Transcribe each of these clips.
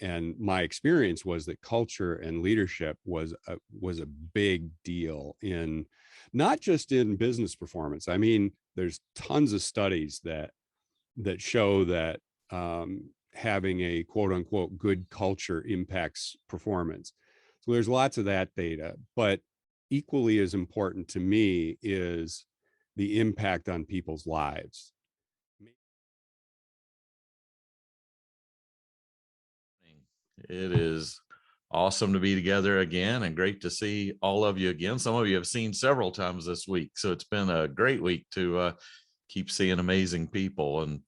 and my experience was that culture and leadership was a big deal in not just in business performance. I mean, there's tons of studies that show that having a quote unquote good culture impacts performance. So there's lots of that data, but equally as important to me is the impact on people's lives. It is awesome to be together again and great to see all of you again. Some of you have seen several times this week, so it's been a great week to keep seeing amazing people. And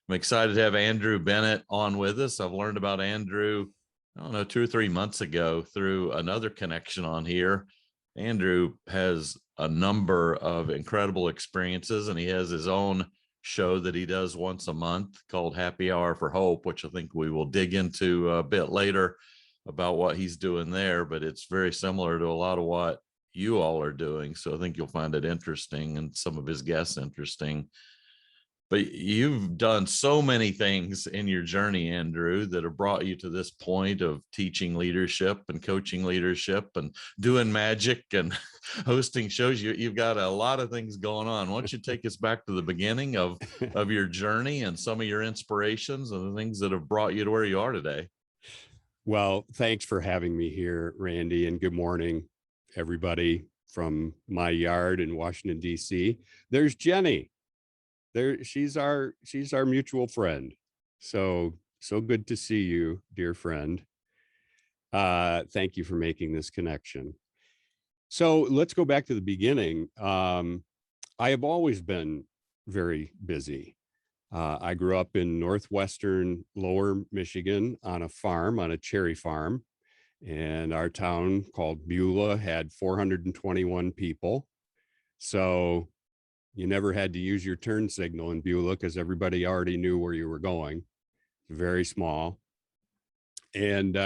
I'm excited to have Andrew Bennett on with us. I've learned about Andrew, I don't know, 2 or 3 months ago through another connection on here. Andrew has a number of incredible experiences, and he has his own show that he does once a month called Happy Hour for Hope, which I think we will dig into a bit later about what he's doing there, but it's very similar to a lot of what you all are doing. So I think you'll find it interesting and some of his guests interesting. But you've done so many things in your journey, Andrew, that have brought you to this point of teaching leadership and coaching leadership and doing magic and hosting shows. You've got a lot of things going on. Why don't you take us back to the beginning of your journey and some of your inspirations and the things that have brought you to where you are today? Well, thanks for having me here, Randy, and good morning, everybody from my yard in Washington, D.C. There's Jenny. She's our mutual friend. So good to see you, dear friend. Thank you for making this connection. So let's go back to the beginning. I have always been very busy. I grew up in northwestern lower Michigan on a farm, on a cherry farm. And our town called Beulah had 421 people. So you never had to use your turn signal in Beulah because everybody already knew where you were going. Very small. And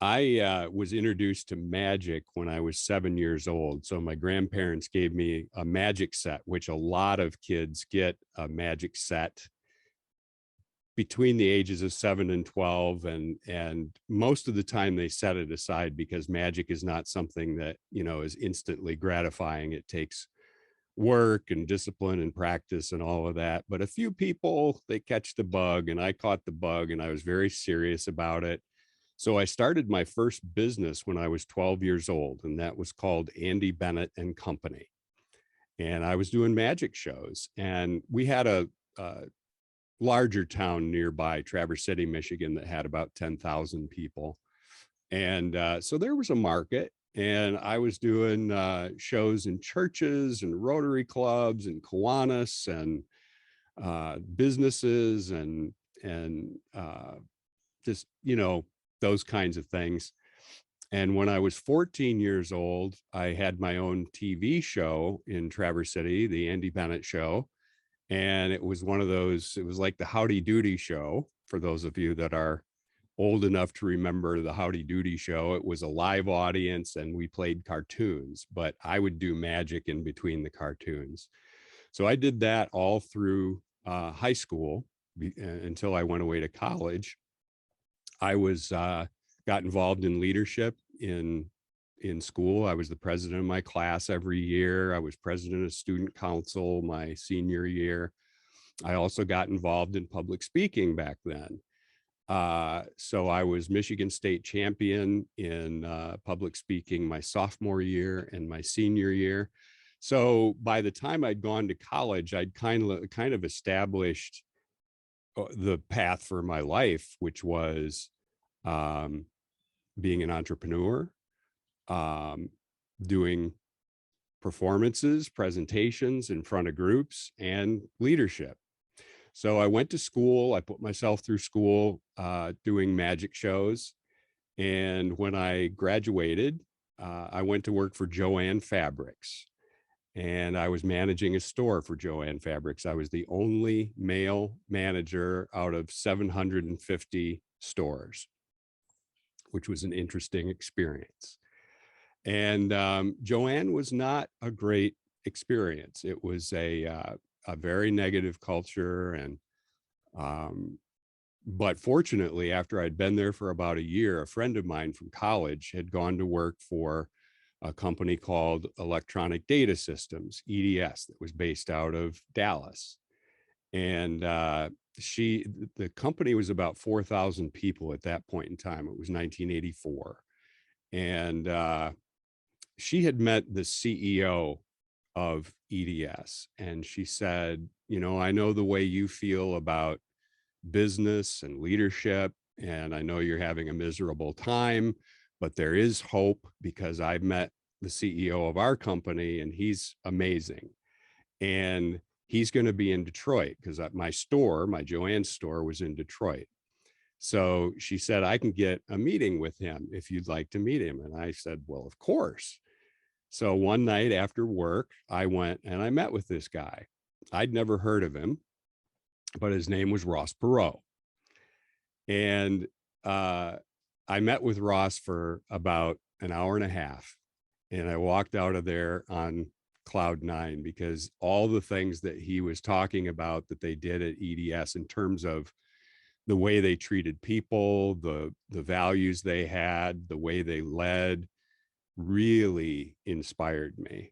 I was introduced to magic when I was 7 years old. So my grandparents gave me a magic set, which a lot of kids get a magic set between the ages of 7 and 12. And most of the time they set it aside because magic is not something that, is instantly gratifying. It takes work and discipline and practice and all of that. But a few people, they catch the bug, and I caught the bug, and I was very serious about it. So I started my first business when I was 12 years old, and that was called Andrew Bennett and Company. And I was doing magic shows, and we had a larger town nearby, Traverse City, Michigan, that had about 10,000 people. And so there was a market, and I was doing shows in churches and Rotary clubs and Kiwanis and businesses and just, those kinds of things. And when I was 14 years old, I had my own TV show in Traverse City, the Andrew Bennett Show. And it was one of those, it was like the Howdy Doody Show, for those of you that are old enough to remember the Howdy Doody Show. It was a live audience and we played cartoons, but I would do magic in between the cartoons. So I did that all through high school until I went away to college. I got involved in leadership in school. I was the president of my class every year. I was president of student council my senior year. I also got involved in public speaking back then. So I was Michigan State champion in public speaking my sophomore year and my senior year. So by the time I'd gone to college, I'd kind of established the path for my life, which was being an entrepreneur, doing performances, presentations in front of groups, and leadership. So I went to school. I put myself through school doing magic shows. And when I graduated, I went to work for Joann Fabrics. And I was managing a store for Joann Fabrics. I was the only male manager out of 750 stores, which was an interesting experience. And Joann was not a great experience. It was a very negative culture, and But fortunately, after I'd been there for about a year, a friend of mine from college had gone to work for a company called Electronic Data Systems, EDS, that was based out of Dallas. And the company was about 4,000 people at that point in time. It was 1984. And she had met the CEO of EDS, and she said, you know, I know the way you feel about business and leadership, and I know you're having a miserable time, but there is hope, because I've met the CEO of our company and he's amazing. And he's going to be in Detroit, because my store, my Joann's store, was in Detroit. So she said, I can get a meeting with him if you'd like to meet him. And I said, well, of course. So one night after work, I went and I met with this guy. I'd never heard of him, but his name was Ross Perot. And I met with Ross for about an hour and a half. And I walked out of there on cloud nine, because all the things that he was talking about that they did at EDS in terms of the way they treated people, the values they had, the way they led, really inspired me.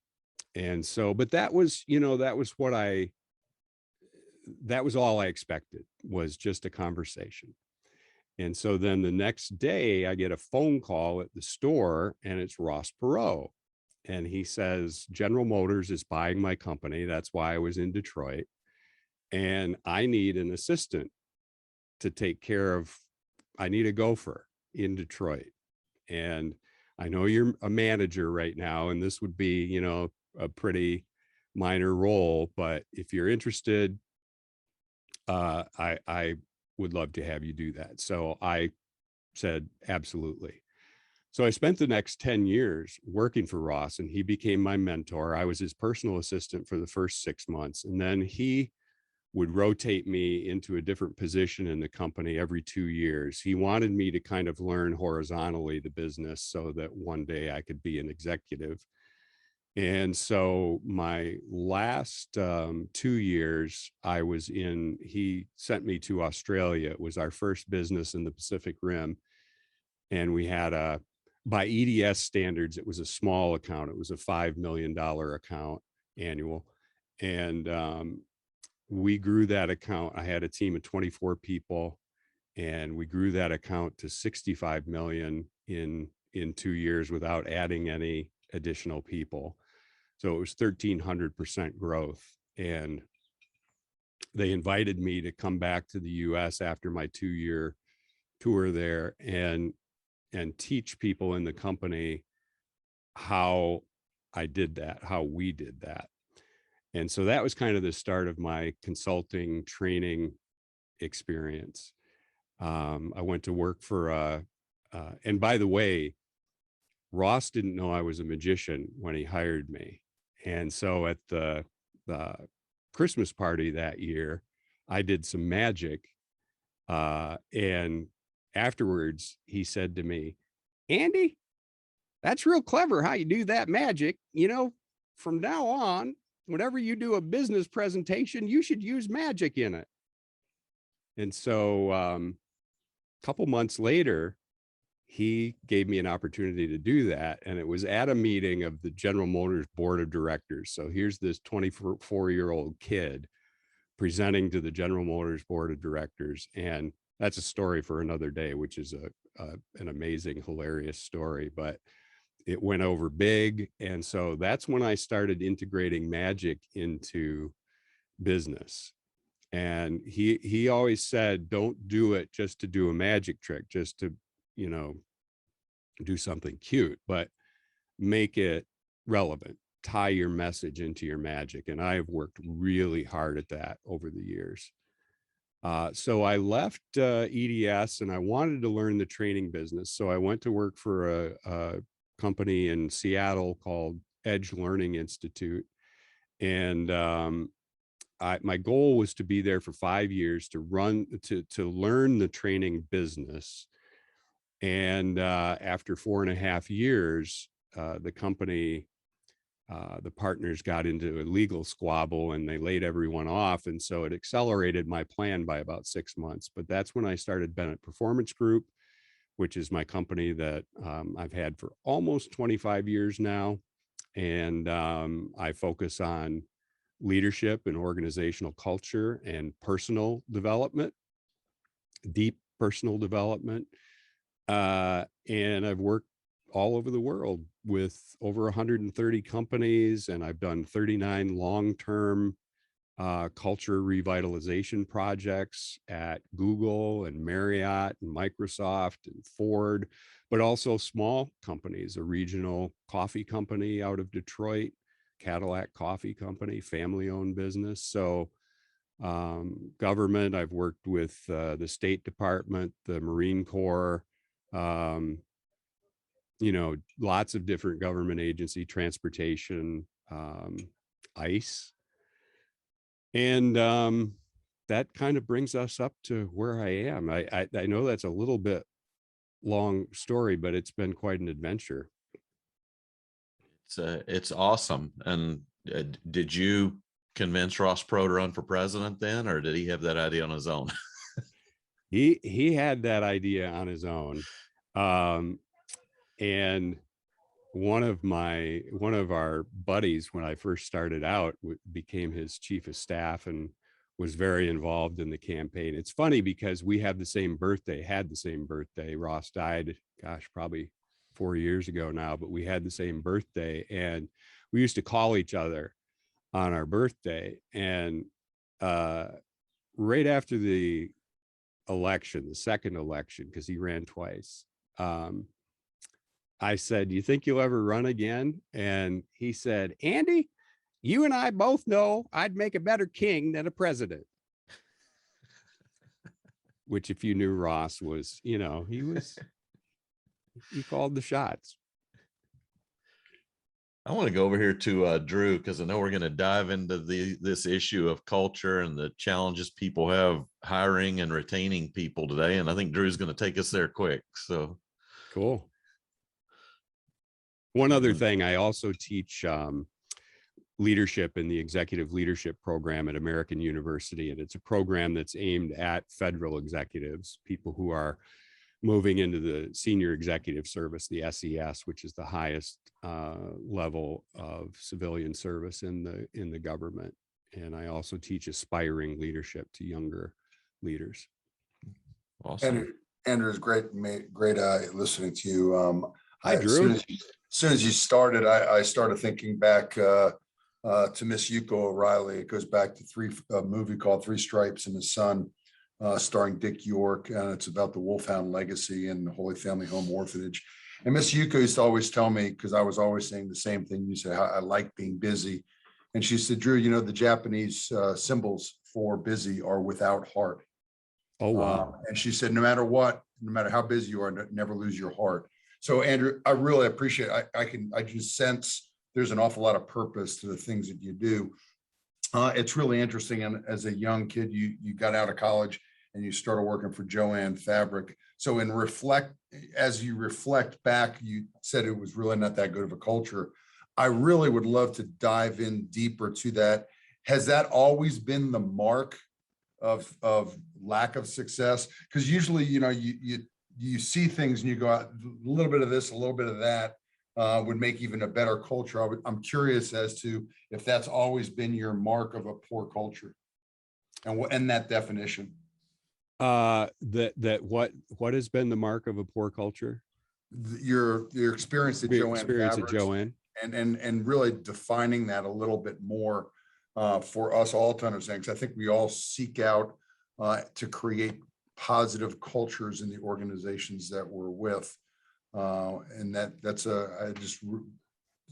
And so, but that was, you know, that was all I expected, was just a conversation. And so then the next day I get a phone call at the store, and it's Ross Perot. And he says, General Motors is buying my company. That's why I was in Detroit. And I need an assistant to take care of, I need a gopher in Detroit. And I know you're a manager right now, and this would be, you know, a pretty minor role, but if you're interested, I would love to have you do that. So I said, absolutely. So I spent the next 10 years working for Ross, and he became my mentor. I was his personal assistant for the first 6 months. And then he would rotate me into a different position in the company every 2 years. He wanted me to kind of learn horizontally the business so that one day I could be an executive. And so my last 2 years, he sent me to Australia. It was our first business in the Pacific Rim. And we had by EDS standards, it was a small account. It was a $5 million account annual. And we grew that account. I had a team of 24 people, and we grew that account to 65 million in 2 years without adding any additional people. So it was 1,300% growth. And they invited me to come back to the US after my 2-year tour there and teach people in the company how I did that, how we did that. And so that was kind of the start of my consulting training experience. I went to work for, and by the way, Ross didn't know I was a magician when he hired me. And so at the Christmas party that year, I did some magic. And afterwards, he said to me, Andy, that's real clever how you do that magic. You know, from now on, whenever you do a business presentation, you should use magic in it. And so a couple months later, he gave me an opportunity to do that. And it was at a meeting of the General Motors board of directors. So here's this 24-year-old kid presenting to the General Motors board of directors. And that's a story for another day, which is an amazing, hilarious story, but it went over big. And so that's when I started integrating magic into business. And he always said, don't do it just to do a magic trick, just to, you know, do something cute, but make it relevant, tie your message into your magic. And I've worked really hard at that over the years. So I left EDS and I wanted to learn the training business. So I went to work for a company in Seattle called Edge Learning Institute. And my goal was to be there for 5 years to learn the training business. And after 4.5 years, the company the partners got into a legal squabble and they laid everyone off. And so it accelerated my plan by about 6 months. But that's when I started Bennett Performance Group, which is my company that I've had for almost 25 years now. And I focus on leadership and organizational culture and personal development, deep personal development. And I've worked all over the world with over 130 companies, and I've done 39 long-term culture revitalization projects at Google and Marriott and Microsoft and Ford, but also small companies, a regional coffee company out of Detroit, Cadillac Coffee Company, family-owned business. So government, I've worked with the State Department, the Marine Corps, lots of different government agency, transportation, ICE. And that kind of brings us up to where I am. I know that's a little bit long story, but it's been quite an adventure. It's awesome. And did you convince Ross Perot to run for president then, or did he have that idea on his own? He had that idea on his own. And one of our buddies, when I first started out, became his chief of staff and was very involved in the campaign. It's funny because we have the same birthday, had the same birthday. Ross died, gosh, probably 4 years ago now, but we had the same birthday, and we used to call each other on our birthday. And right after the election, the second election, because he ran twice, I said, "Do you think you'll ever run again?" And he said, "Andy, you and I both know I'd make a better king than a president." Which, if you knew Ross, was, he called the shots. I want to go over here to Drew, because I know we're going to dive into this issue of culture and the challenges people have hiring and retaining people today. And I think Drew's going to take us there quick. So cool. One other thing, I also teach leadership in the executive leadership program at American University. And it's a program that's aimed at federal executives, people who are moving into the senior executive service, the SES, which is the highest level of civilian service in the government. And I also teach aspiring leadership to younger leaders. Awesome. Andrew, it's great listening to you. Hi, Drew. As soon as you started, I started thinking back to Miss Yuko O'Reilly. It goes back to a movie called Three Stripes and the Sun, starring Dick York, and it's about the Wolfhound legacy and the Holy Family Home Orphanage. And Miss Yuko used to always tell me, because I was always saying the same thing, you said, how I like being busy. And she said, "Drew, the Japanese symbols for busy are without heart." Oh, wow. And she said, no matter how busy you are, never lose your heart. So Andrew, I really appreciate it. I just sense there's an awful lot of purpose to the things that you do. It's really interesting. And as a young kid, you got out of college and you started working for Joann Fabric. So as you reflect back, you said it was really not that good of a culture. I really would love to dive in deeper to that. Has that always been the mark of lack of success? Because usually, you see things and you go out, a little bit of this, a little bit of that would make even a better culture. I'm curious as to if that's always been your mark of a poor culture, and that definition. What has been the mark of a poor culture? Your experience at Joann, and really defining that a little bit more for us all to understand, because I think we all seek out to create positive cultures in the organizations that we're with. And as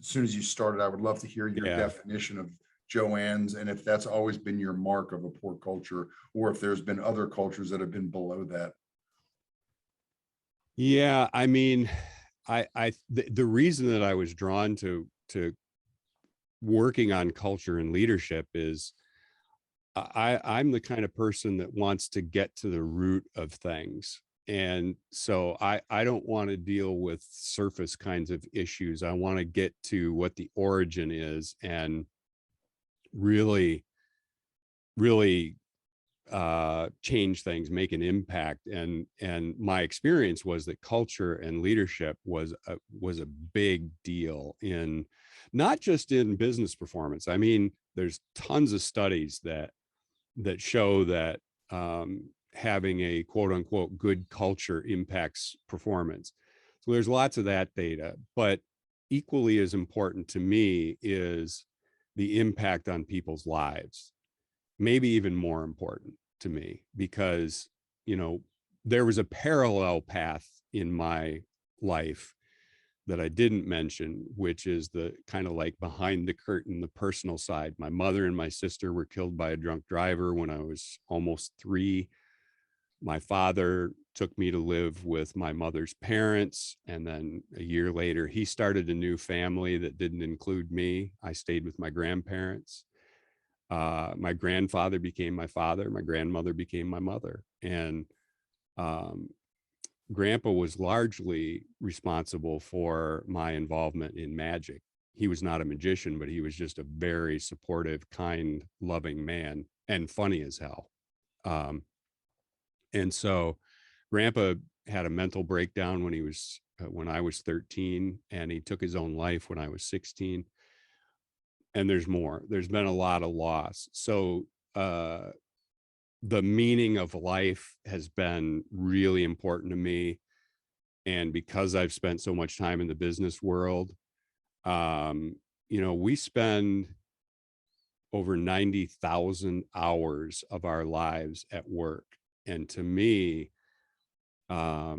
soon as you started, I would love to hear your definition of Joann's, and if that's always been your mark of a poor culture, or if there's been other cultures that have been below that. Yeah, I mean, the reason that I was drawn to working on culture and leadership is I'm the kind of person that wants to get to the root of things. And so I don't want to deal with surface kinds of issues. I want to get to what the origin is and really, really change things, make an impact. And my experience was that culture and leadership was a big deal in not just in business performance. I mean, there's tons of studies that show that having a quote unquote good culture impacts performance. So there's lots of that data, but equally as important to me is the impact on people's lives, maybe even more important to me, because, you know, there was a parallel path in my life that I didn't mention, which is the kind of like behind the curtain, the personal side. My mother and my sister were killed by a drunk driver when I was almost 3. My father took me to live with my mother's parents. And then a year later, he started a new family that didn't include me. I stayed with my grandparents. My grandfather became my father. My grandmother became my mother. And Grandpa was largely responsible for my involvement in magic. He was not a magician, but he was just a very supportive, kind, loving man, and funny as hell. And so Grandpa had a mental breakdown when I was 13, and he took his own life when I was 16. And there's more. There's been a lot of loss. So the meaning of life has been really important to me. And because I've spent so much time in the business world, you know, we spend over 90,000 hours of our lives at work. And to me, to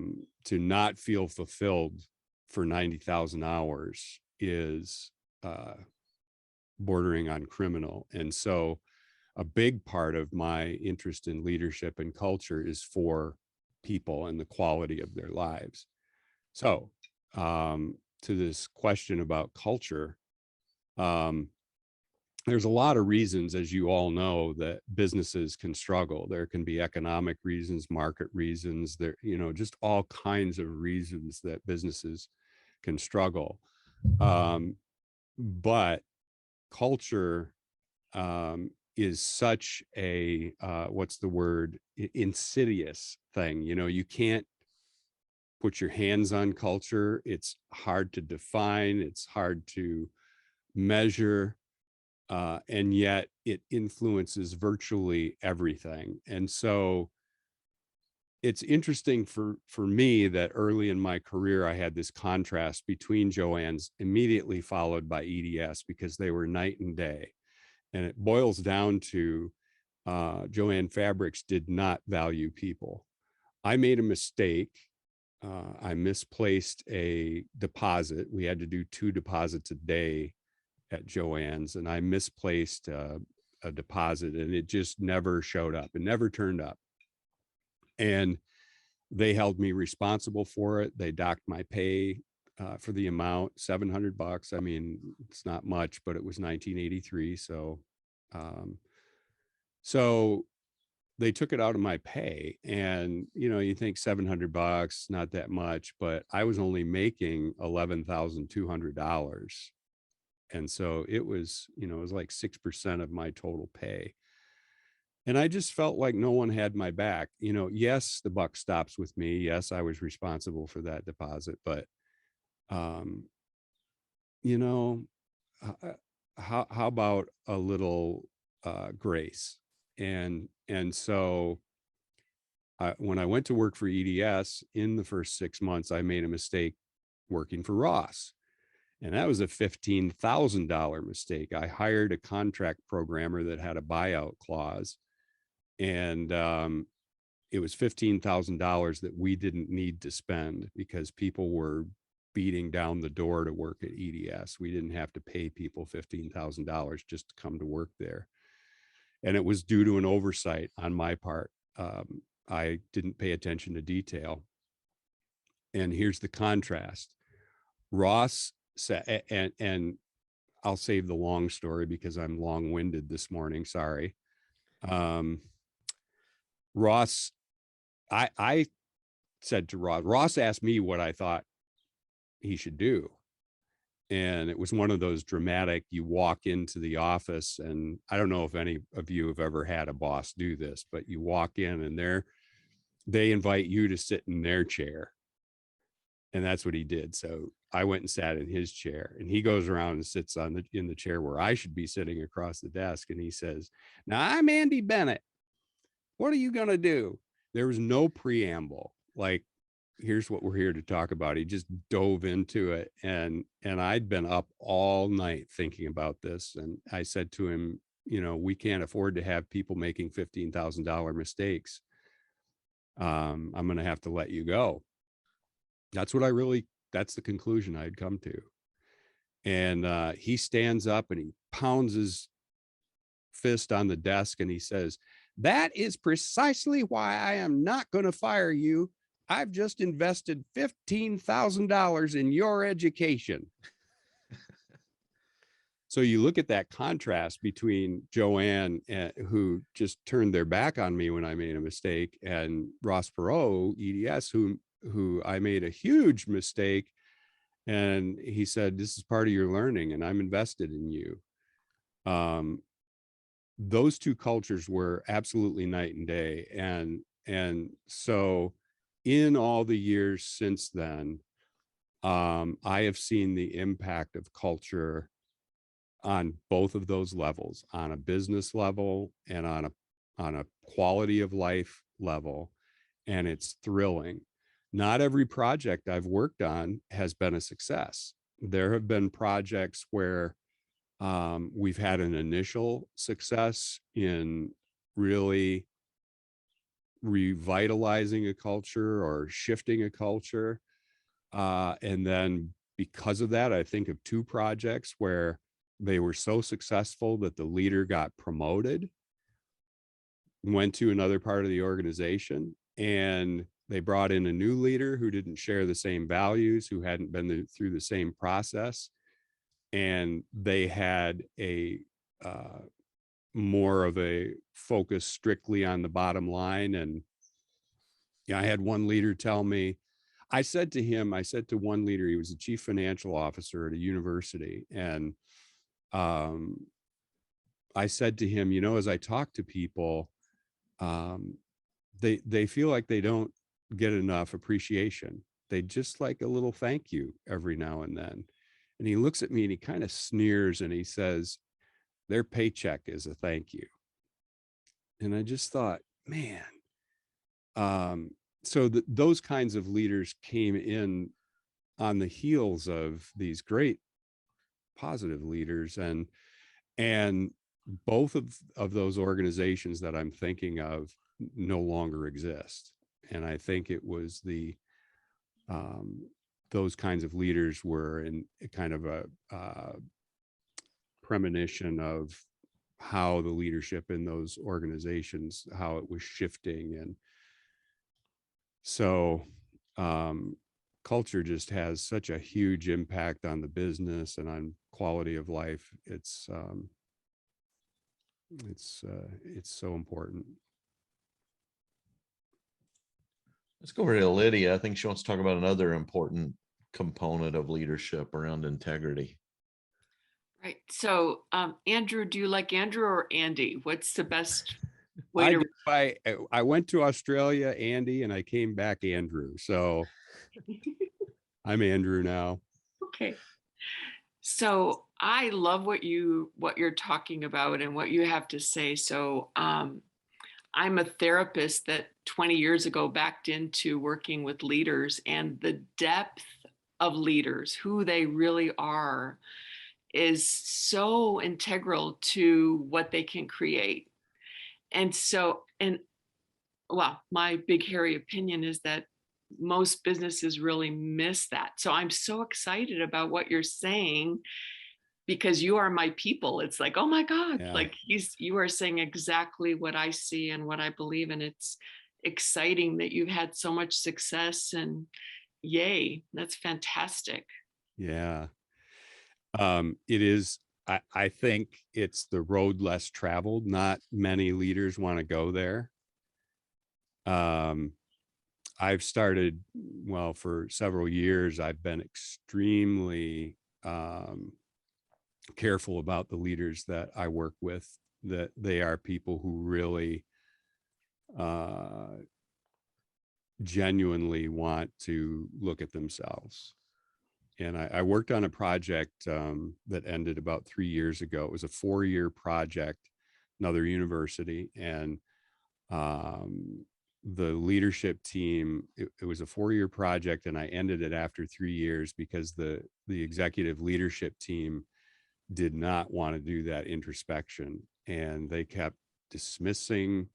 not feel fulfilled for 90,000 hours is bordering on criminal. And so a big part of my interest in leadership and culture is for people and the quality of their lives. So to this question about culture, there's a lot of reasons, as you all know, that businesses can struggle. There can be economic reasons, market reasons, there, you know, just all kinds of reasons that businesses can struggle. But culture is such a what's the word, insidious thing. You know, you can't put your hands on culture. It's hard to define, it's hard to measure, and yet it influences virtually everything. And so it's interesting for me that early in my career I had this contrast between Joann's immediately followed by EDS, because they were night and day. And it boils down to Joann Fabrics did not value people. I made a mistake. I misplaced a deposit. We had to do 2 deposits a day at Joann's, and I misplaced a deposit, and it just never showed up. It never turned up. And they held me responsible for it. They docked my pay for the amount, $700. I mean, it's not much, but it was 1983. So they took it out of my pay, and, you know, you think $700, not that much, but I was only making $11,200. And so it was, you know, it was like 6% of my total pay. And I just felt like no one had my back. You know, yes, the buck stops with me. Yes, I was responsible for that deposit, but, you know, how about a little grace? And so when I went to work for EDS in the first 6 months, I made a mistake working for Ross. And that was a $15,000 mistake. I hired a contract programmer that had a buyout clause. And it was $15,000 that we didn't need to spend because people were beating down the door to work at EDS. We didn't have to pay people $15,000 just to come to work there. And it was due to an oversight on my part. I didn't pay attention to detail. And here's the contrast. Ross said, and I'll save the long story because I'm long-winded this morning. Sorry. Ross, I said to Ross asked me what I thought he should do. And it was one of those dramatic, you walk into the office, and I don't know if any of you have ever had a boss do this, but you walk in and they invite you to sit in their chair. And that's what he did. So I went and sat in his chair, and he goes around and sits in the chair where I should be sitting across the desk. And he says, "Now I'm Andy Bennett. What are you going to do?" There was no preamble. Like, here's what we're here to talk about. He just dove into it. And I'd been up all night thinking about this. And I said to him, we can't afford to have people making $15,000 mistakes. I'm going to have to let you go. That's the conclusion I had come to. And he stands up and he pounds his fist on the desk and he says, "That is precisely why I am not going to fire you. I've just invested $15,000 in your education." So you look at that contrast between Joanne, who just turned their back on me when I made a mistake, and Ross Perot, EDS, who I made a huge mistake. And he said, "This is part of your learning and I'm invested in you." Those two cultures were absolutely night and day. And so in all the years since then, I have seen the impact of culture on both of those levels, on a business level and on a quality of life level. And it's thrilling. Not every project I've worked on has been a success. There have been projects where we've had an initial success in really revitalizing a culture or shifting a culture. And then because of that, I think of two projects where they were so successful that the leader got promoted, went to another part of the organization, and they brought in a new leader who didn't share the same values, who hadn't been through the same process. And they had a more of a focus strictly on the bottom line. And I had one leader tell me, I said to one leader, he was a chief financial officer at a university. And I said to him, as I talk to people, they feel like they don't get enough appreciation. They just like a little thank you every now and then. And he looks at me and he kind of sneers and he says, "Their paycheck is a thank you." And I just thought, man, so those kinds of leaders came in on the heels of these great positive leaders. And both of those organizations that I'm thinking of no longer exist. And I think it was those kinds of leaders were in kind of a premonition of how the leadership in those organizations, how it was shifting. And so culture just has such a huge impact on the business and on quality of life. It's so important. Let's go over to Lydia. I think she wants to talk about another important component of leadership around integrity. Right. So, Andrew, do you like Andrew or Andy? What's the best way I went to Australia, Andy, and I came back Andrew. So I'm Andrew now. Okay. So I love what you're talking about and what you have to say. So I'm a therapist that 20 years ago backed into working with leaders, and the depth of leaders, who they really are, is so integral to what they can create. And well, my big hairy opinion is that most businesses really miss that. So I'm so excited about what you're saying, because you are my people. It's like, oh my God, Yeah. like you are saying exactly what I see and what I believe. And it's exciting that you've had so much success, and yay, that's fantastic. Yeah. It is. I think it's the road less traveled. Not many leaders want to go there. I've started, well, for several years, I've been extremely careful about the leaders that I work with, that they are people who really genuinely want to look at themselves. And I worked on a project that ended about 3 years ago. It was a 4-year project, another university, and the leadership team, it was a 4-year project, and I ended it after 3 years because the executive leadership team did not want to do that introspection, and they kept dismissing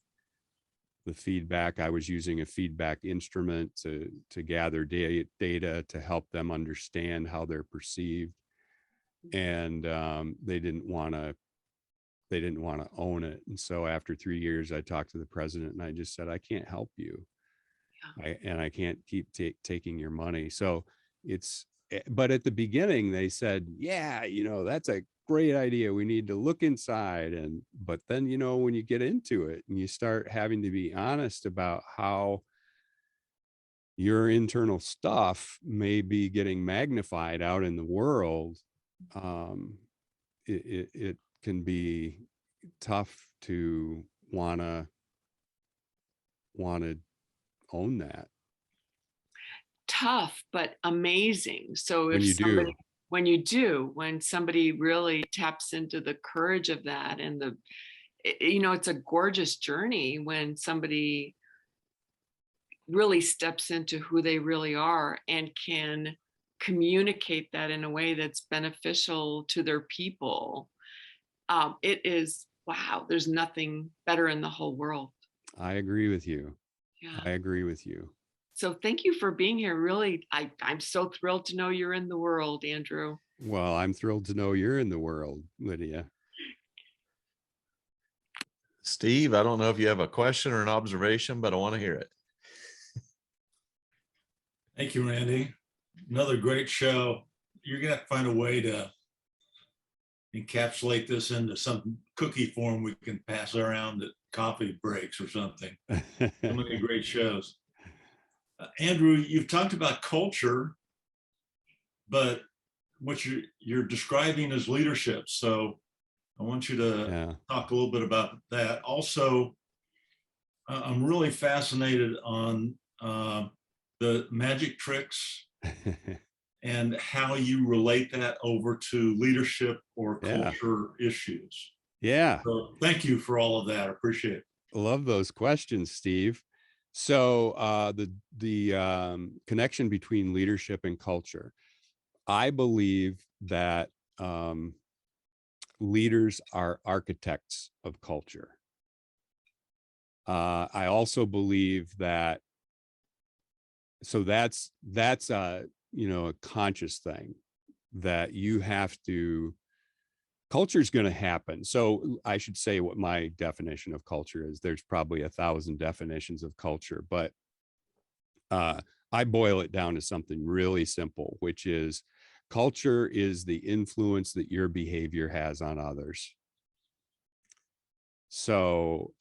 the feedback. I was using a feedback instrument to gather data to help them understand how they're perceived, and they didn't want to own it. And so after 3 years, I talked to the president and I just said, I can't help you. And I can't keep taking your money. So but at the beginning they said, yeah, that's a great idea. We need to look inside. But then, when you get into it and you start having to be honest about how your internal stuff may be getting magnified out in the world, it can be tough to want to own that. Tough, but amazing. So When if you do, when somebody really taps into the courage of that, and it's a gorgeous journey when somebody really steps into who they really are and can communicate that in a way that's beneficial to their people. It is, wow, there's nothing better in the whole world. I agree with you. Yeah. I agree with you. So thank you for being here. Really, I'm so thrilled to know you're in the world, Andrew. Well, I'm thrilled to know you're in the world, Lydia. Steve, I don't know if you have a question or an observation, but I want to hear it. Thank you, Randy. Another great show. You're going to have to find a way to encapsulate this into some cookie form we can pass around at coffee breaks or something. So many great shows. Andrew, you've talked about culture, but what you're describing is leadership. So I want you to talk a little bit about that. Also, I'm really fascinated on the magic tricks and how you relate that over to leadership or culture issues. Yeah. So thank you for all of that. I appreciate it. Love those questions, Steve. So the connection between leadership and culture. I believe that leaders are architects of culture. I also believe that, so that's a conscious thing that you have to, culture is going to happen. So I should say what my definition of culture is. There's probably 1,000 definitions of culture, but I boil it down to something really simple, which is culture is the influence that your behavior has on others. So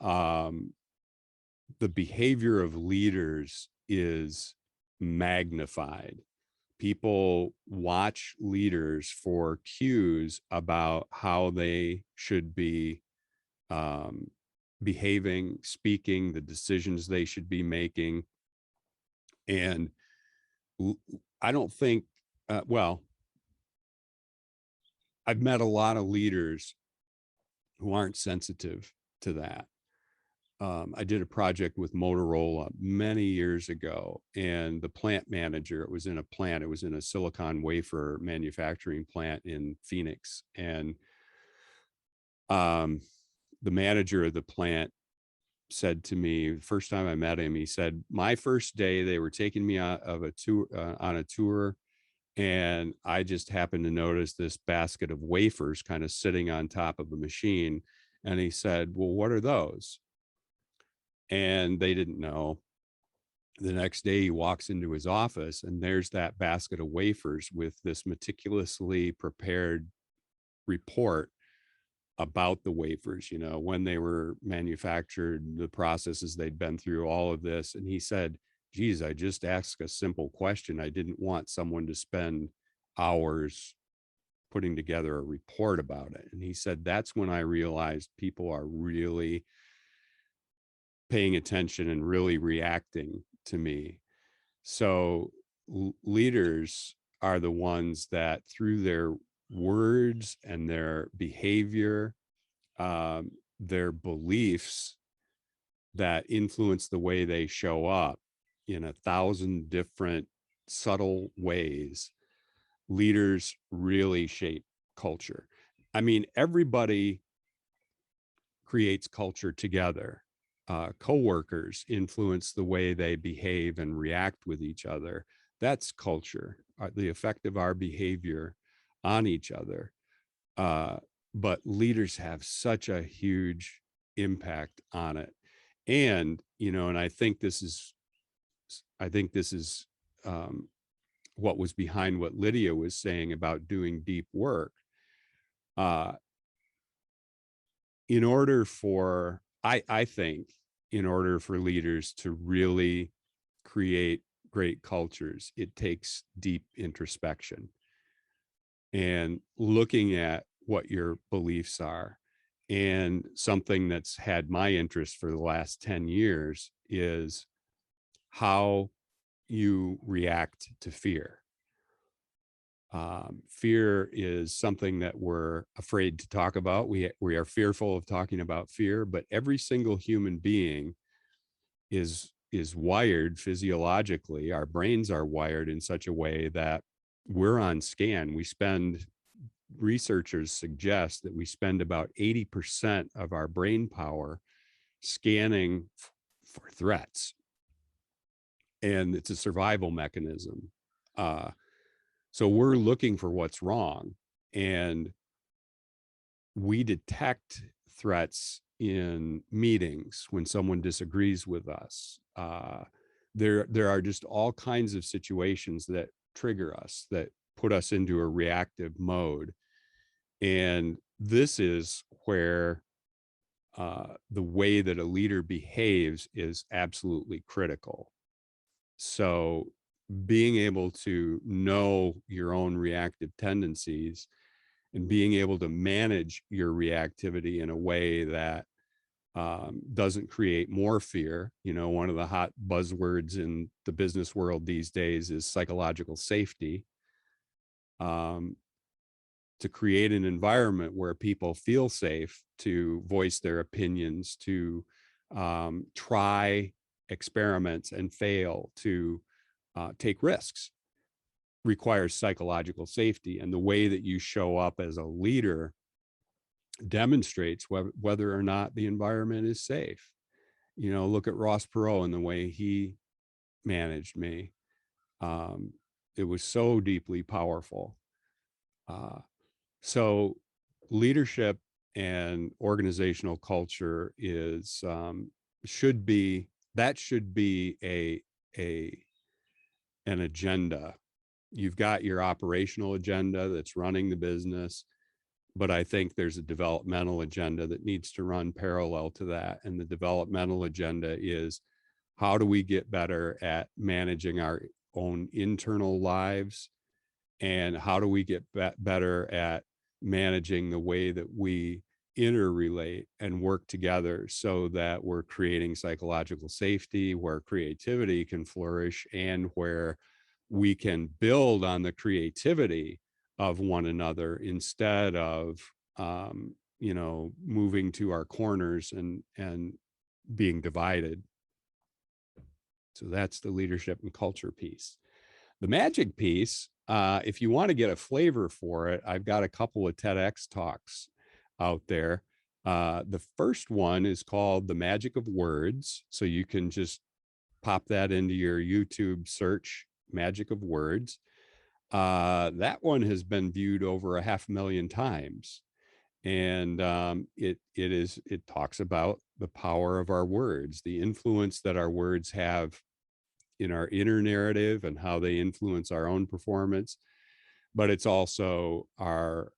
the behavior of leaders is magnified. People watch leaders for cues about how they should be behaving, speaking, the decisions they should be making. And I don't think, well, I've met a lot of leaders who aren't sensitive to that. I did a project with Motorola many years ago, and the plant manager, it was in a silicon wafer manufacturing plant in Phoenix. And the manager of the plant said to me, the first time I met him, he said, my first day, they were taking me on a tour, and I just happened to notice this basket of wafers kind of sitting on top of a machine. And he said, well, what are those? And they didn't know. The next day he walks into his office, and there's that basket of wafers with this meticulously prepared report about the wafers, when they were manufactured, the processes they'd been through, all of this. And he said, geez, I just asked a simple question. I didn't want someone to spend hours putting together a report about it. And he said, that's when I realized people are really paying attention and really reacting to me. So leaders are the ones that, through their words and their behavior, their beliefs, that influence the way they show up in 1,000 different subtle ways. Leaders really shape culture. I mean, everybody creates culture together. Coworkers influence the way they behave and react with each other. That's culture, the effect of our behavior on each other. But leaders have such a huge impact on it. And, and I think this is what was behind what Lydia was saying about doing deep work. In order for, I think, in order for leaders to really create great cultures, it takes deep introspection and looking at what your beliefs are. And something that's had my interest for the last 10 years is how you react to fear. Fear is something that we're afraid to talk about. We are fearful of talking about fear, but every single human being is wired physiologically. Our brains are wired in such a way that we're on scan. Researchers suggest that we spend about 80% of our brain power scanning for threats. And it's a survival mechanism. So we're looking for what's wrong, and we detect threats in meetings when someone disagrees with us. There are just all kinds of situations that trigger us, that put us into a reactive mode. And this is where the way that a leader behaves is absolutely critical. So being able to know your own reactive tendencies and being able to manage your reactivity in a way that doesn't create more fear. One of the hot buzzwords in the business world these days is psychological safety. To create an environment where people feel safe to voice their opinions, to try experiments and fail, to take risks, requires psychological safety. And the way that you show up as a leader demonstrates whether or not the environment is safe. Look at Ross Perot and the way he managed me. It was so deeply powerful. So leadership and organizational culture should be an agenda. You've got your operational agenda that's running the business, but I think there's a developmental agenda that needs to run parallel to that. And the developmental agenda is, how do we get better at managing our own internal lives? And how do we get better at managing the way that we interrelate and work together, so that we're creating psychological safety, where creativity can flourish, and where we can build on the creativity of one another instead of moving to our corners and being divided. So that's the leadership and culture piece. The magic piece, if you want to get a flavor for it, I've got a couple of TEDx talks out there. The first one is called The Magic of Words. So you can just pop that into your YouTube search, Magic of Words. That one has been viewed over 500,000 times. And it talks about the power of our words, the influence that our words have in our inner narrative and how they influence our own performance. But it's also our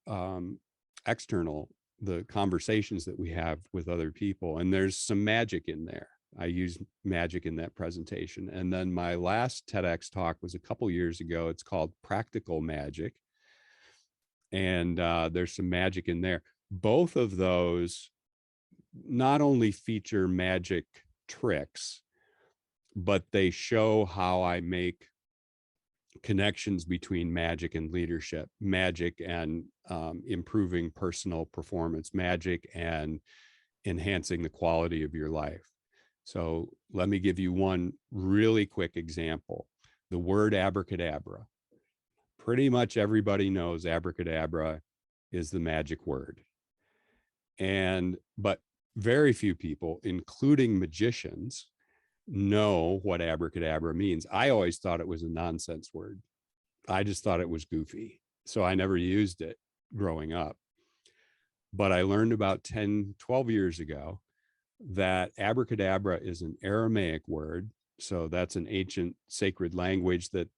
external, the conversations that we have with other people. And there's some magic in there. I use magic in that presentation. And then my last TEDx talk was a couple years ago. It's called Practical Magic. And there's some magic in there. Both of those not only feature magic tricks, but they show how I make connections between magic and leadership, magic and improving personal performance, magic and enhancing the quality of your life. So let me give you one really quick example. The word abracadabra. Pretty much everybody knows abracadabra is the magic word. But very few people, including magicians, know what abracadabra means. I always thought it was a nonsense word. I just thought it was goofy. So I never used it growing up. But I learned about 10, 12 years ago that abracadabra is an Aramaic word. So that's an ancient sacred language that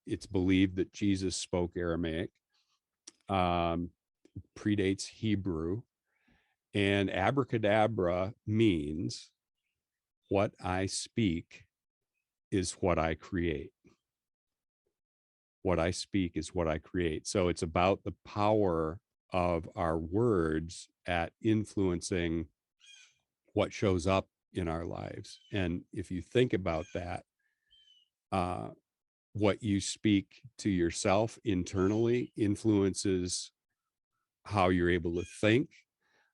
it's believed that Jesus spoke Aramaic, predates Hebrew. And abracadabra means what I speak is what I create. What I speak is what I create. So it's about the power of our words at influencing what shows up in our lives. And if you think about that, what you speak to yourself internally influences how you're able to think,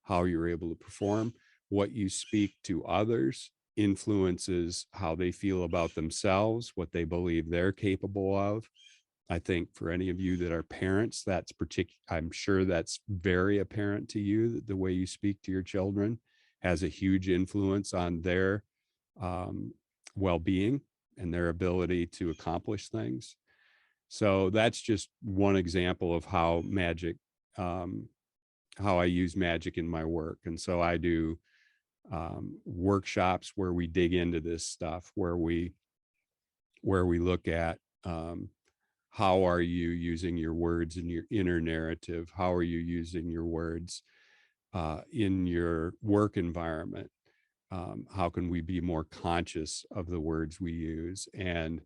how you're able to perform. What you speak to others influences how they feel about themselves, what they believe they're capable of. I think for any of you that are parents, that's I'm sure that's very apparent to you, that the way you speak to your children has a huge influence on their well-being and their ability to accomplish things. So that's just one example of how I use magic in my work. And so I do workshops where we dig into this stuff, where we look at how are you using your words in your inner narrative? How are you using your words in your work environment? How can we be more conscious of the words we use? And,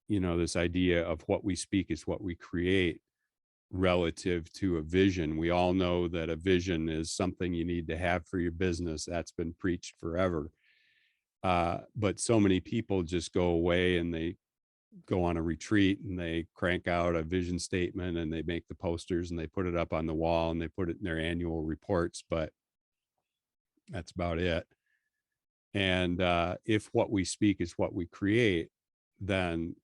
this idea of what we speak is what we create relative to a vision. We all know that a vision is something you need to have for your business. That's been preached forever. But so many people just go away and they go on a retreat and they crank out a vision statement and they make the posters and they put it up on the wall and they put it in their annual reports, but that's about it. And if what we speak is what we create, then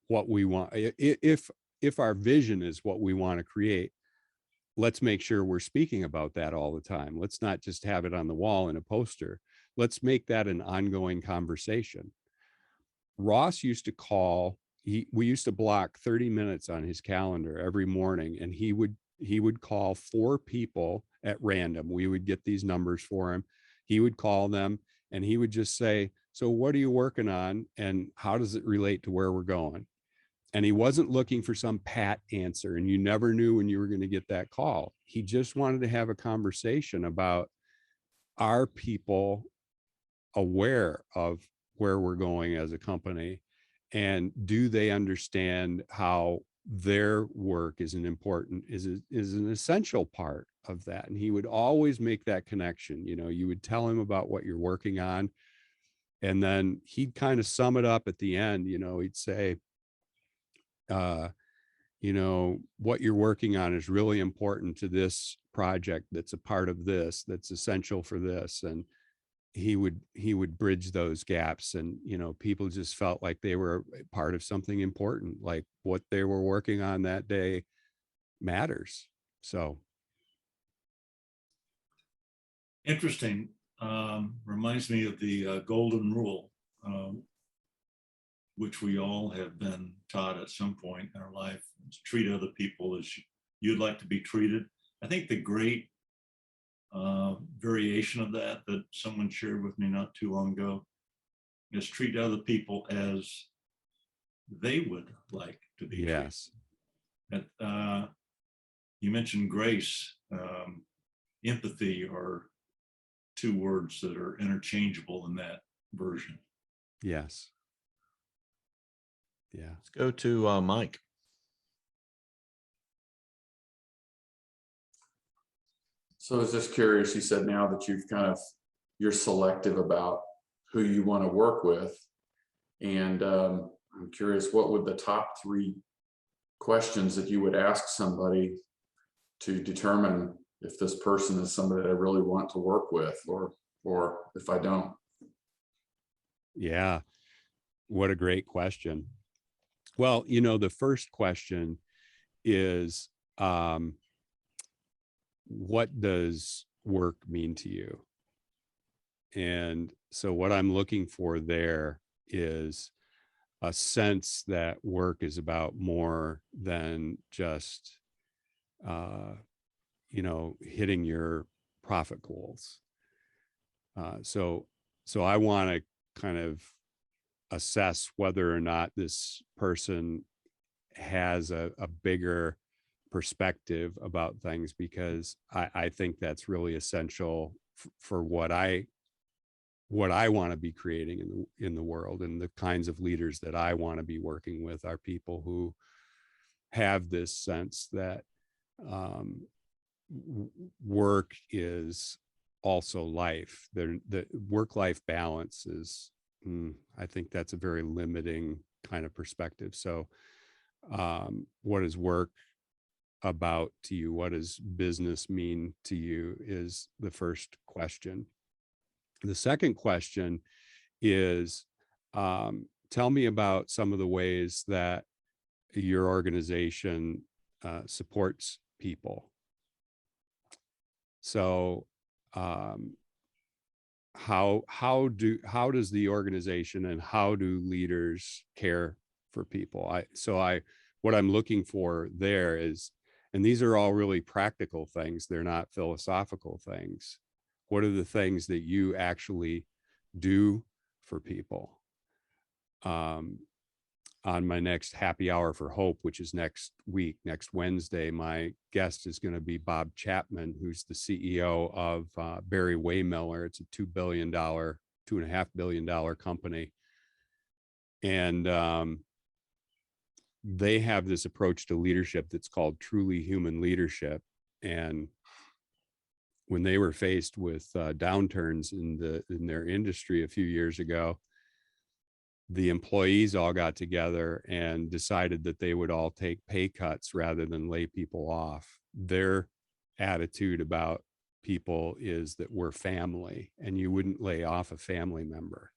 what we want, if our vision is what we want to create, let's make sure we're speaking about that all the time. Let's not just have it on the wall in a poster. Let's make that an ongoing conversation. Ross used to call, we used to block 30 minutes on his calendar every morning, and he would call 4 people at random. We would get these numbers for him. He would call them and he would just say, so what are you working on and how does it relate to where we're going? And he wasn't looking for some pat answer, and you never knew when you were going to get that call. He just wanted to have a conversation about, are people aware of where we're going as a company, and do they understand how their work is an essential part of that? And he would always make that connection. You would tell him about what you're working on, and then he'd kind of sum it up at the end. He'd say, what you're working on is really important to this project that's a part of this, that's essential for this. And he would bridge those gaps, and people just felt like they were part of something important, like what they were working on that day matters. So interesting. Reminds me of the golden rule, which we all have been taught at some point in our life. Treat other people as you'd like to be treated. I think the great variation of that someone shared with me not too long ago is treat other people as they would like to be treated. Yes. You mentioned grace, empathy, or two words that are interchangeable in that version. Yes. Yeah. Let's go to Mike. So I was just curious, you said now that you're selective about who you want to work with. And I'm curious, what would the top 3 questions that you would ask somebody to determine if this person is somebody I really want to work with, or if I don't? Yeah. What a great question. Well, you know, the first question is, what does work mean to you? And so what I'm looking for there is a sense that work is about more than just, you know, hitting your profit goals. So I want to kind of assess whether or not this person has a bigger perspective about things, because I think that's really essential for what I want to be creating in the world, and the kinds of leaders that I want to be working with are people who have this sense that work is also life. The work-life balance is, I think that's a very limiting kind of perspective. So what is work about to you? What does business mean to you is the first question. The second question is, tell me about some of the ways that your organization supports people. So how does the organization and how do leaders care for people? What I'm looking for there is, and these are all really practical things, they're not philosophical things. What are the things that you actually do for people? On my next happy hour for hope, which is next week, next Wednesday, my guest is going to be Bob Chapman, who's the CEO of Barry Waymiller. It's a $2.5 billion company. And they have this approach to leadership that's called truly human leadership. And when they were faced with downturns in their industry a few years ago, the employees all got together and decided that they would all take pay cuts rather than lay people off. Their attitude about people is that we're family, and you wouldn't lay off a family member.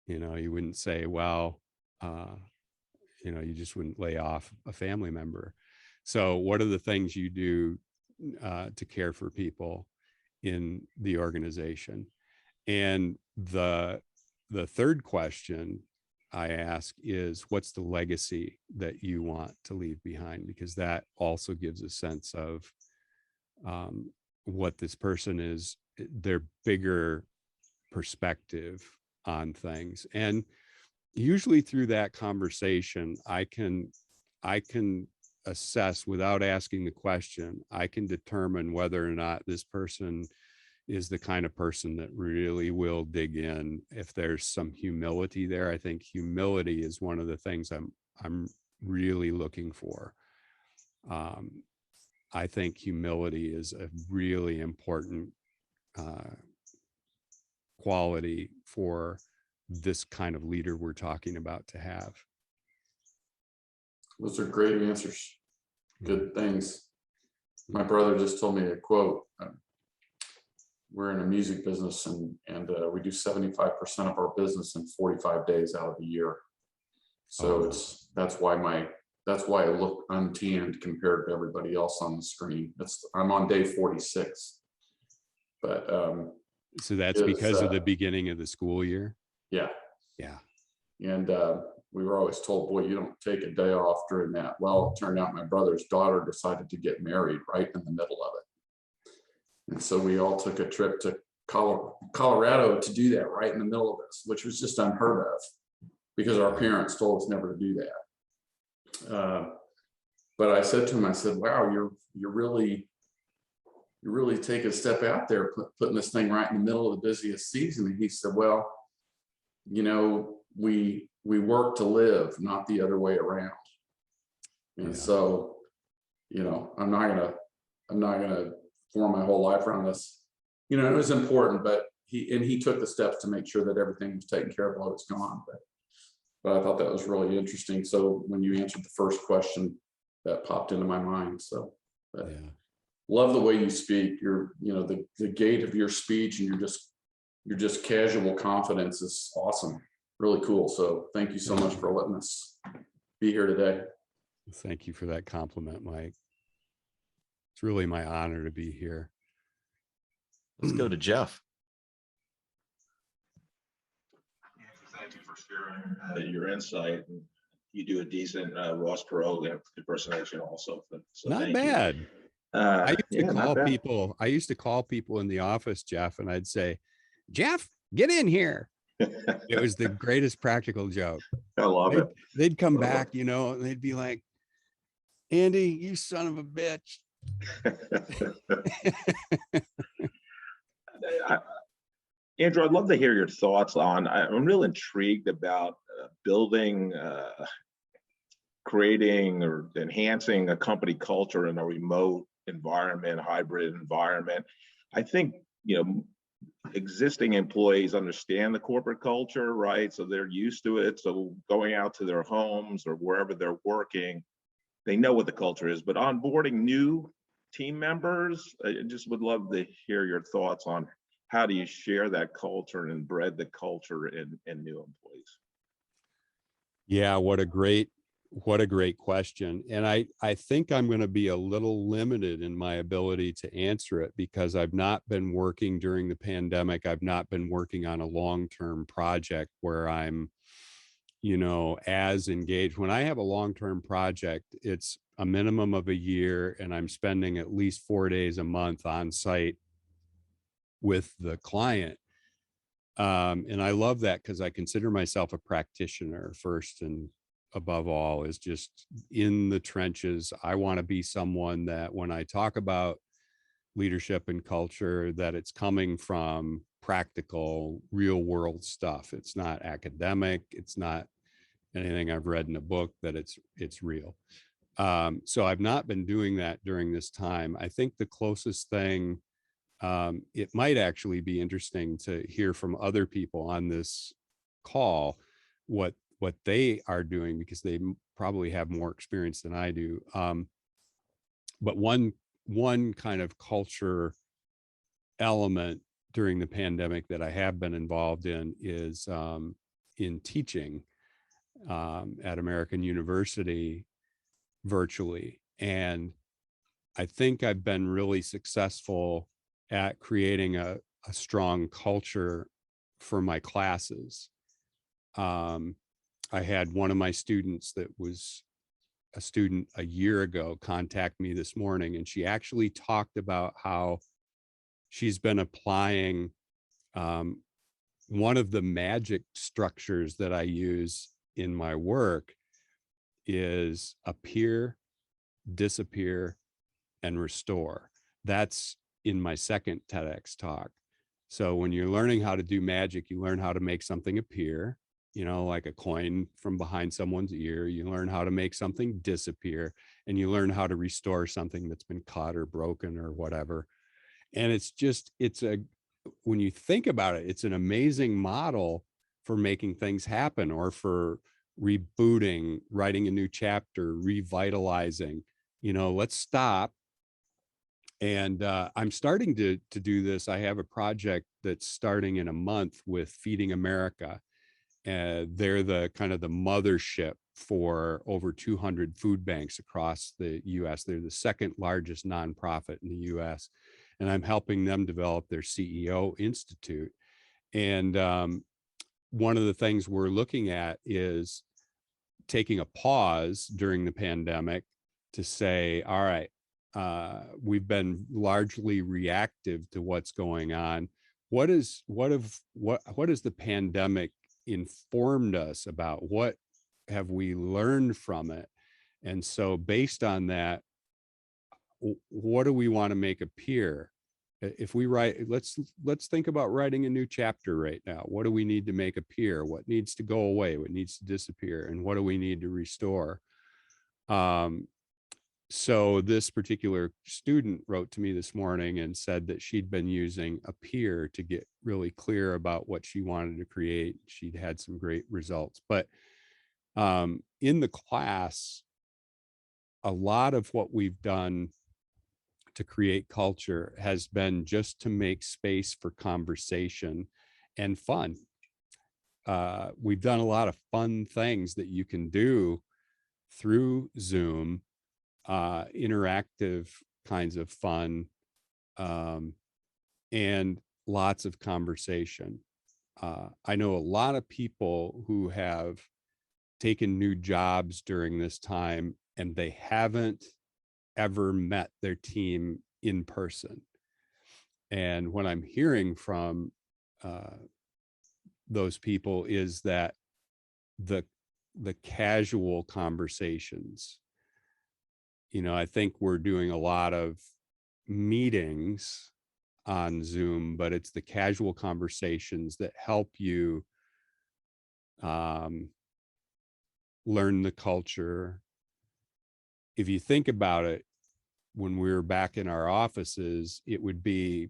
You know, you wouldn't say, well, you know, you just wouldn't lay off a family member. So what are the things you do to care for people in the organization? And the third question I ask is, what's the legacy that you want to leave behind? Because that also gives a sense of what this person is, their bigger perspective on things. And usually through that conversation, I can assess, without asking the question, I can determine whether or not this person is the kind of person that really will dig in. If there's some humility there, I think humility is one of the things I'm really looking for. I think humility is a really important quality for this kind of leader we're talking about to have. Those are great answers. Good things. My brother just told me a quote. We're in a music business, and we do 75% of our business in 45 days out of the year. So that's why I look untanned compared to everybody else on the screen. I'm on day 46. But so that's because of the beginning of the school year. Yeah. And we were always told, boy, you don't take a day off during that. Well, it turned out my brother's daughter decided to get married right in the middle of it. And so we all took a trip to Colorado to do that right in the middle of this, which was just unheard of because our parents told us never to do that. But I said to him, I said, wow, you're really really take a step out there, putting this thing right in the middle of the busiest season. And he said, well, you know, we work to live, not the other way around. And so, you know, I'm not gonna form my whole life around this. You know, it was important, but he took the steps to make sure that everything was taken care of while it's gone. But I thought that was really interesting. So when you answered the first question, that popped into my mind. So love the way you speak. You're, you know, the gait of your speech, and you're just casual confidence is awesome. Really cool. So thank you so much for letting us be here today. Thank you for that compliment, Mike. It's really my honor to be here. Let's go to Jeff. Thank you for sharing your insight. And you do a decent Ross Perot impersonation also. So Not bad. I used to call people in the office, Jeff, and I'd say, Jeff, get in here. It was the greatest practical joke. I love it. They'd come back, you know, and they'd be like, Andy, you son of a bitch. Andrew, I'd love to hear your thoughts on, I'm real intrigued about building, creating or enhancing a company culture in a remote environment, hybrid environment. I think, you know, existing employees understand the corporate culture, right? So they're used to it. So going out to their homes or wherever they're working, they know what the culture is, but onboarding new team members, I just would love to hear your thoughts on how do you share that culture and embed the culture in new employees? Yeah, what a great question. And I think I'm going to be a little limited in my ability to answer it because I've not been working during the pandemic. I've not been working on a long-term project where I'm, you know, as engaged. When I have a long-term project, it's a minimum of a year, and I'm spending at least 4 days a month on site with the client. And I love that because I consider myself a practitioner first and above all, is just in the trenches. I want to be someone that when I talk about leadership and culture, that it's coming from practical, real world stuff. It's not academic. It's not anything I've read in a book, that it's real. So I've not been doing that during this time. I think the closest thing, it might actually be interesting to hear from other people on this call what they are doing, because they probably have more experience than I do. But one kind of culture element during the pandemic that I have been involved in is in teaching at American University virtually. And I think I've been really successful at creating a strong culture for my classes. I had one of my students that was a student a year ago contact me this morning, and she actually talked about how she's been applying one of the magic structures that I use in my work is appear, disappear, and restore. That's in my second TEDx talk. So when you're learning how to do magic, you learn how to make something appear, you know, like a coin from behind someone's ear. You learn how to make something disappear, and you learn how to restore something that's been cut or broken or whatever. And when you think about it, it's an amazing model for making things happen, or for rebooting, writing a new chapter, revitalizing. You know, let's stop. And I'm starting to do this. I have a project that's starting in a month with Feeding America. They're the kind of the mothership for over 200 food banks across the US. They're the second largest nonprofit in the US. And I'm helping them develop their CEO Institute. And one of the things we're looking at is taking a pause during the pandemic to say, all right, we've been largely reactive to what's going on. What has the pandemic informed us about? What have we learned from it? And so based on that, what do we want to make appear? If we write, let's think about writing a new chapter right now. What do we need to make appear? What needs to go away? What needs to disappear? And what do we need to restore? So this particular student wrote to me this morning and said that she'd been using Appear to get really clear about what she wanted to create. She'd had some great results, but in the class, a lot of what we've done to create culture has been just to make space for conversation and fun. We've done a lot of fun things that you can do through Zoom, interactive kinds of fun, and lots of conversation. I know a lot of people who have taken new jobs during this time, and they haven't ever met their team in person. And what I'm hearing from those people is that the casual conversations, I think we're doing a lot of meetings on Zoom, but it's the casual conversations that help you learn the culture. If you think about it, when we were back in our offices, it would be,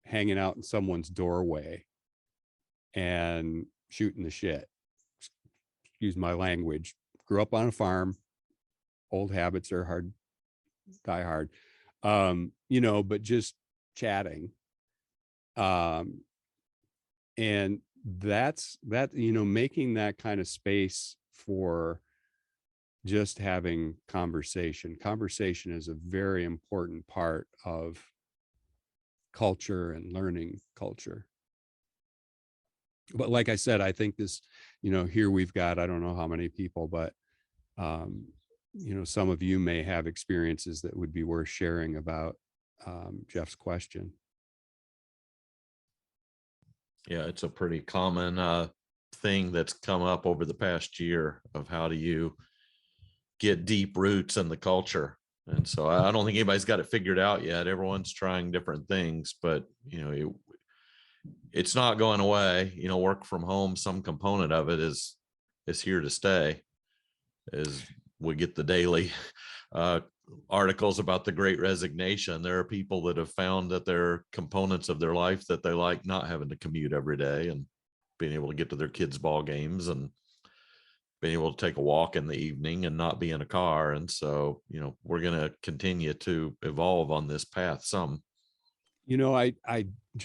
hanging out in someone's doorway and shooting the shit. Excuse my language. Grew up on a farm. Old habits are hard, die hard. But just chatting. And that's making that kind of space for just having conversation. Conversation is a very important part of culture and learning culture. But like I said, I think this, here we've got, I don't know how many people, but, some of you may have experiences that would be worth sharing about Jeff's question. Yeah, it's a pretty common thing that's come up over the past year of how do you get deep roots in the culture. And so I don't think anybody's got it figured out yet. Everyone's trying different things, but it's not going away. Work from home, some component of it is here to stay. As we get the daily articles about the Great Resignation, there are people that have found that there are components of their life that they like, not having to commute every day and being able to get to their kids' ball games and being able to take a walk in the evening and not be in a car. And so, we're going to continue to evolve on this path some. I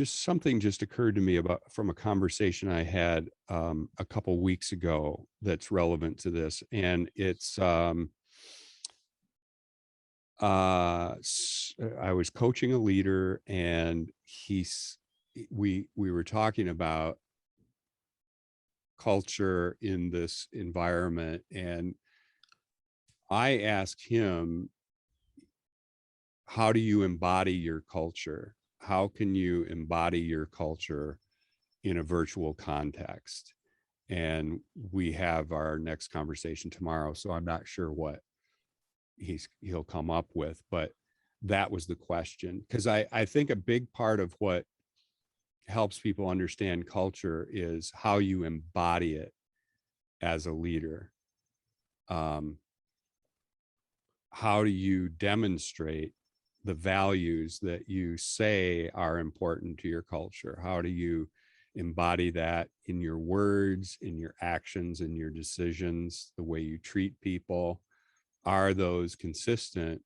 something just occurred to me from a conversation I had a couple weeks ago that's relevant to this. And it's, I was coaching a leader, and we were talking about culture in this environment, and I asked him, how do you embody your culture? How can you embody your culture in a virtual context? And we have our next conversation tomorrow, so I'm not sure what he'll come up with, but that was the question. Because I think a big part of what helps people understand culture is how you embody it as a leader. How do you demonstrate the values that you say are important to your culture? How do you embody that in your words, in your actions, in your decisions, the way you treat people? Are those consistent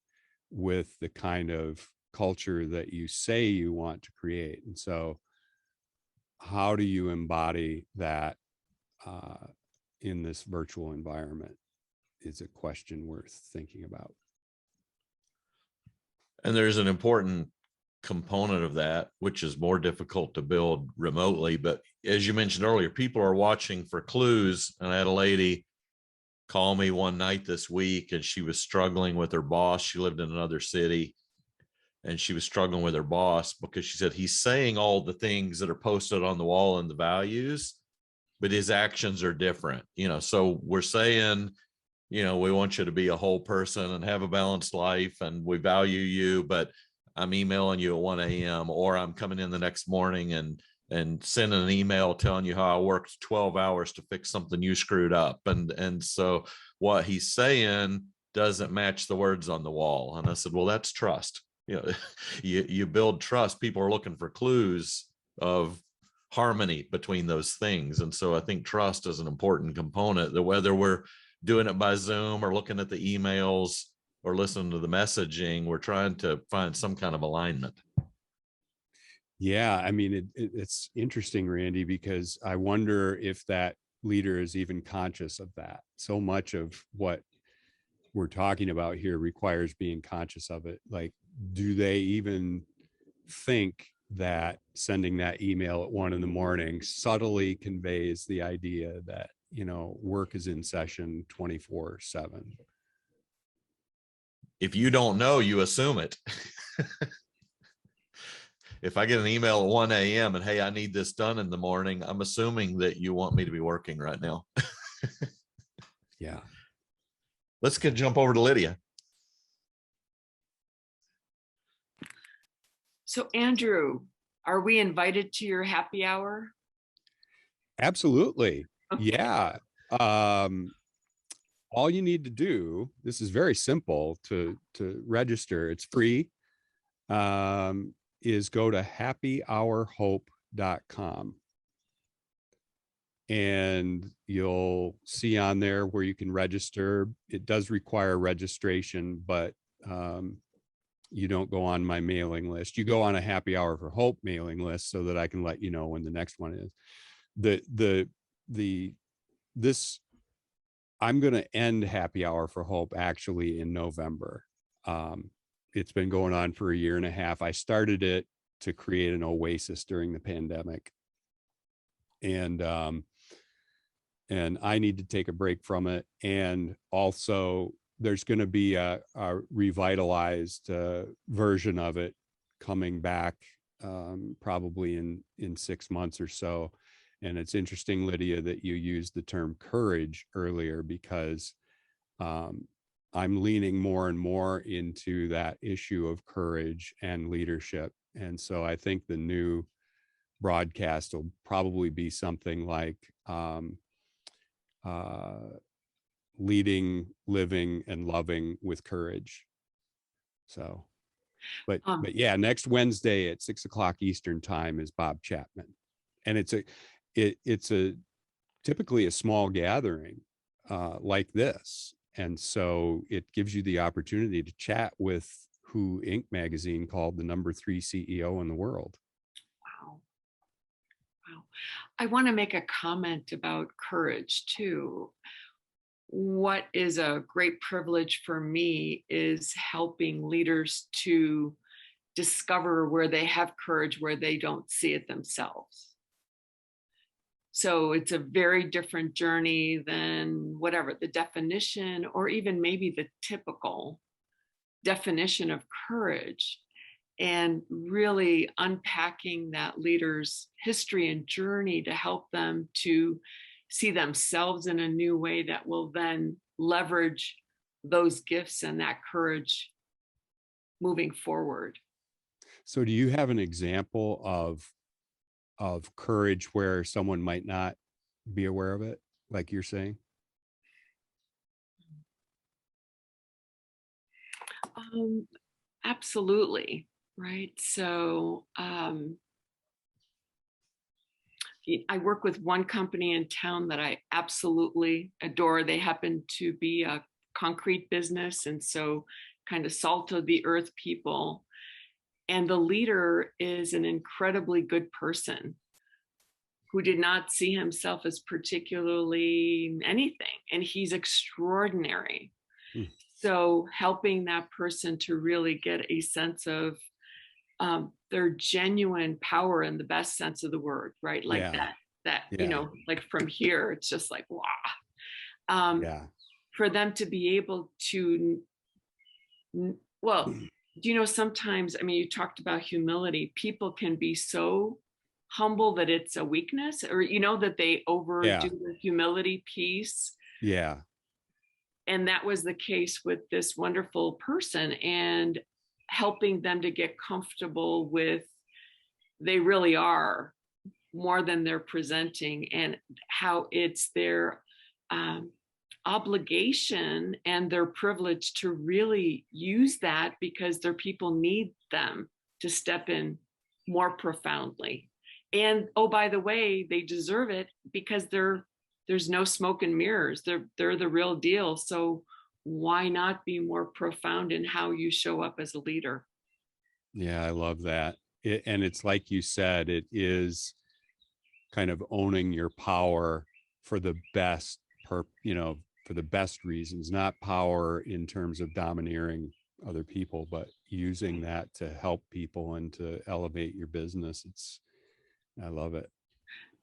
with the kind of culture that you say you want to create? And so how do you embody that in this virtual environment is a question worth thinking about. And there's an important component of that, which is more difficult to build remotely. But as you mentioned earlier, people are watching for clues. And I had a lady call me one night this week, and she was struggling with her boss. She lived in another city, and she was struggling with her boss because she said, he's saying all the things that are posted on the wall and the values, but his actions are different. So we're saying, we want you to be a whole person and have a balanced life, and we value you, but I'm emailing you at 1 a.m. or I'm coming in the next morning and sending an email telling you how I worked 12 hours to fix something you screwed up. And so what he's saying doesn't match the words on the wall. And I said, well, that's trust. You know, you build trust. People are looking for clues of harmony between those things. And so I think trust is an important component, that whether we're doing it by Zoom or looking at the emails or listening to the messaging, we're trying to find some kind of alignment. Yeah, I mean, it's interesting, Randy, because I wonder if that leader is even conscious of that. So much of what we're talking about here requires being conscious of it. Like, do they even think that sending that email at 1 a.m. subtly conveys the idea that, you know, work is in session 24/7? If you don't know, you assume it. If I get an email at 1 a.m. and, hey, I need this done in the morning, I'm assuming that you want me to be working right now. Yeah. Let's jump over to Lydia. So Andrew, are we invited to your happy hour? Absolutely. Okay. Yeah. All you need to do, this is very simple to register. It's free. Is go to happyhourhope.com. And you'll see on there where you can register. It does require registration, but you don't go on my mailing list. You go on a Happy Hour for Hope mailing list so that I can let you know when the next one is. I'm going to end Happy Hour for Hope actually in November. It's been going on for 1.5 years. I started it to create an oasis during the pandemic. And I need to take a break from it. And also there's going to be a revitalized version of it coming back probably in 6 months or so. And it's interesting, Lydia, that you used the term courage earlier, because I'm leaning more and more into that issue of courage and leadership. And so I think the new broadcast will probably be something like leading, living, and loving with courage. So, but yeah, next Wednesday at 6 o'clock Eastern time is Bob Chapman. And it's typically a small gathering like this. And so it gives you the opportunity to chat with who Inc. magazine called the #3 CEO in the world. Wow. Wow. I want to make a comment about courage too. What is a great privilege for me is helping leaders to discover where they have courage, where they don't see it themselves. So it's a very different journey than whatever the definition, or even maybe the typical definition of courage, and really unpacking that leader's history and journey to help them to see themselves in a new way that will then leverage those gifts and that courage moving forward. So do you have an example of courage where someone might not be aware of it, like you're saying? Absolutely. Right. So I work with one company in town that I absolutely adore. They happen to be a concrete business, and so kind of salt of the earth people. And the leader is an incredibly good person who did not see himself as particularly anything, and he's extraordinary. So helping that person to really get a sense of their genuine power in the best sense of the word, right? Like that, you know, like from here, it's just like, wow. For them to be able to, well, do you know, sometimes, I mean, you talked about humility. People can be so humble that it's a weakness, or, you know, that they overdo the humility piece. Yeah. And that was the case with this wonderful person. And helping them to get comfortable with they really are more than they're presenting, and how it's their obligation and their privilege to really use that, because their people need them to step in more profoundly. And oh, by the way, they deserve it, because there's no smoke and mirrors. They're the real deal. So why not be more profound in how you show up as a leader? Yeah, I love that. And it's like you said, it is kind of owning your power for the best, for the best reasons, not power in terms of domineering other people, but using that to help people and to elevate your business. I love it.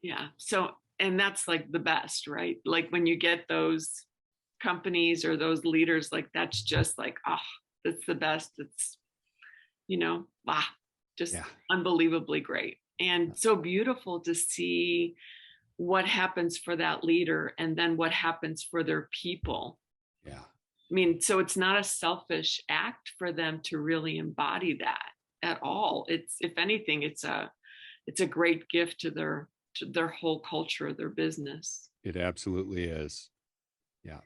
Yeah. So, and that's like the best, right? Like when you get those companies or those leaders, like that's just like, that's the best. It's, just unbelievably great. And so beautiful to see what happens for that leader and then what happens for their people. Yeah. I mean, so it's not a selfish act for them to really embody that at all. It's, if anything, it's a great gift to their whole culture, their business. It absolutely is. Yeah.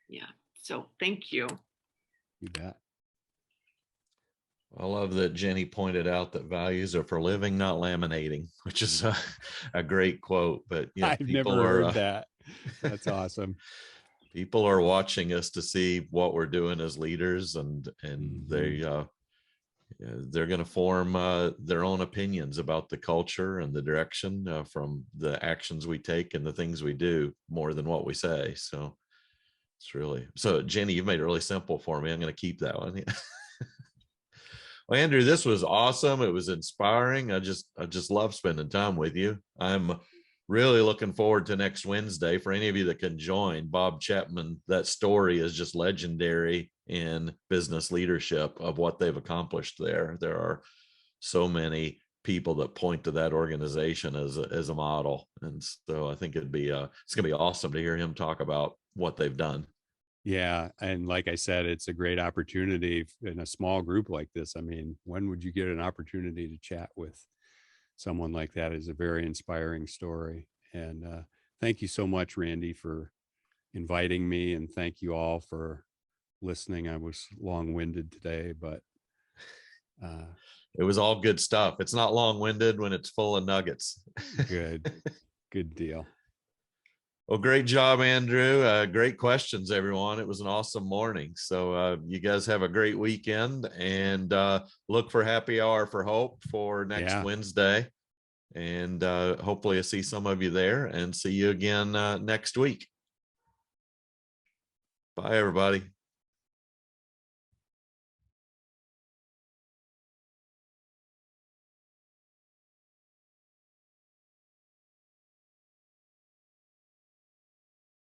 Yeah. So thank you. You bet. I love that Jenny pointed out that values are for living, not laminating, which is a great quote. But yeah, I've never heard that. That's awesome. People are watching us to see what we're doing as leaders, and they're going to form their own opinions about the culture and the direction from the actions we take and the things we do more than what we say. So it's really, so Jenny, you've made it really simple for me. I'm going to keep that one. Well, Andrew, this was awesome. It was inspiring. I just love spending time with you. I'm really looking forward to next Wednesday. For any of you that can join, Bob Chapman, that story is just legendary in business leadership of what they've accomplished there. There are so many people that point to that organization as a model. And so I think it's going to be awesome to hear him talk about what they've done. Yeah. And like I said, it's a great opportunity in a small group like this. I mean, when would you get an opportunity to chat with someone like that? Is a very inspiring story. And thank you so much, Randy, for inviting me. And thank you all for listening. I was long-winded today, but it was all good stuff. It's not long-winded when it's full of nuggets. Good deal. Well, great job, Andrew. Great questions, everyone. It was an awesome morning. So you guys have a great weekend, and look for Happy Hour for Hope for next Wednesday. And hopefully I see some of you there, and see you again next week. Bye, everybody.